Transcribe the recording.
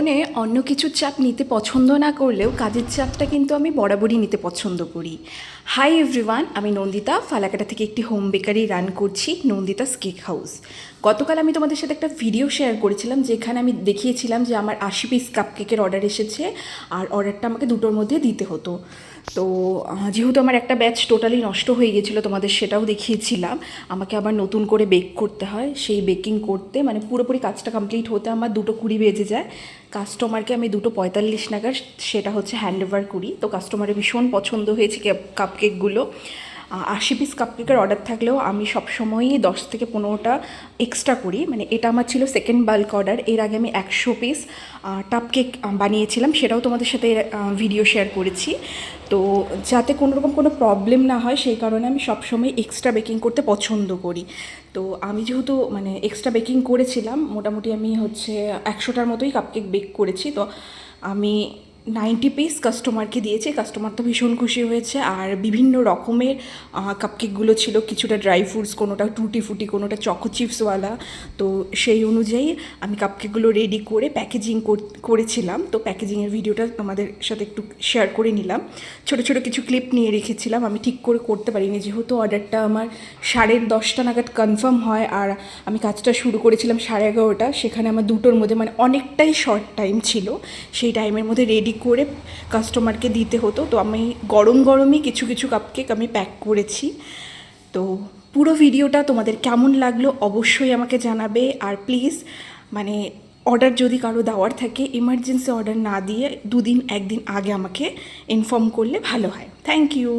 জীবনে অন্য কিছুর চাপ নিতে পছন্দ না করলেও কাজের চাপটা কিন্তু আমি বরাবরই নিতে পছন্দ করি। হাই এভরিওয়ান, আমি নন্দিতা ফালাকাটা থেকে একটি হোম বেকারি রান করছি, নন্দিতাস কেক হাউস। গতকাল আমি তোমাদের সাথে একটা ভিডিও শেয়ার করেছিলাম যেখানে আমি দেখিয়েছিলাম যে আমার 80 পিস কাপকেকের অর্ডার এসেছে আর অর্ডারটা আমাকে দুটোর মধ্যে দিতে হতো। তো যেহেতু আমার একটা ব্যাচ টোটালি নষ্ট হয়ে গেছিলো, তোমাদের সেটাও দেখিয়েছিলাম। আমাকে আবার নতুন করে বেক করতে হয়, সেই বেকিং করতে মানে পুরোপুরি কাজটা কমপ্লিট হতে আমার 2:20 বেজে যায়। কাস্টমারকে আমি 2:45 নাগাদ সেটা হচ্ছে হ্যান্ড ওভার করি। তো কাস্টমারের ভীষণ পছন্দ হয়েছে কাপকেকগুলো। 80 পিস কাপকেকের অর্ডার থাকলেও আমি সবসময়ই 10 থেকে 15টা এক্সট্রা করি। মানে এটা আমার ছিল সেকেন্ড বাল্ক অর্ডার। এর আগে আমি 100 পিস টাপ কেক বানিয়েছিলাম, সেটাও তোমাদের সাথে ভিডিও শেয়ার করেছি। তো যাতে কোনোরকম কোনো প্রবলেম না হয় সেই কারণে আমি সবসময় এক্সট্রা বেকিং করতে পছন্দ করি। তো আমি যেহেতু মানে এক্সট্রা বেকিং করেছিলাম, মোটামুটি আমি হচ্ছে 100টার মতোই কাপকেক বেক করেছি। তো আমি 90 পিস কাস্টমারকে দিয়েছি। কাস্টমার তো ভীষণ খুশি হয়েছে। আর বিভিন্ন রকমের কাপকেকগুলো ছিল, কিছুটা ড্রাই ফ্রুটস, কোনোটা টুটি ফুটি, কোনোটা চকো চিপসওয়ালা। তো সেই অনুযায়ী আমি কাপকেকগুলো রেডি করে প্যাকেজিং করেছিলাম। তো প্যাকেজিংয়ের ভিডিওটা তোমাদের সাথে একটু শেয়ার করে নিলাম। ছোটো ছোটো কিছু ক্লিপ নিয়ে রেখেছিলাম, আমি ঠিক করে করতে পারিনি যেহেতু অর্ডারটা আমার 10:30 নাগাদ কনফার্ম হয় আর আমি কাজটা শুরু করেছিলাম 11:30। সেখানে আমার 2টোর মধ্যে মানে অনেকটাই শর্ট টাইম ছিল, সেই টাইমের মধ্যে রেডি করে কাস্টমারকে দিতে হতো। তো আমি গরমই কিছু কিছু কাপকেক আমি প্যাক করেছি। তো পুরো ভিডিওটা তোমাদের কেমন লাগলো অবশ্যই আমাকে জানাবে। আর প্লিজ মানে অর্ডার যদি কারো দেওয়ার থাকে, এমার্জেন্সি অর্ডার না দিয়ে 2 দিন 1 দিন আগে আমাকে ইনফর্ম করলে ভালো হয়। Thank you.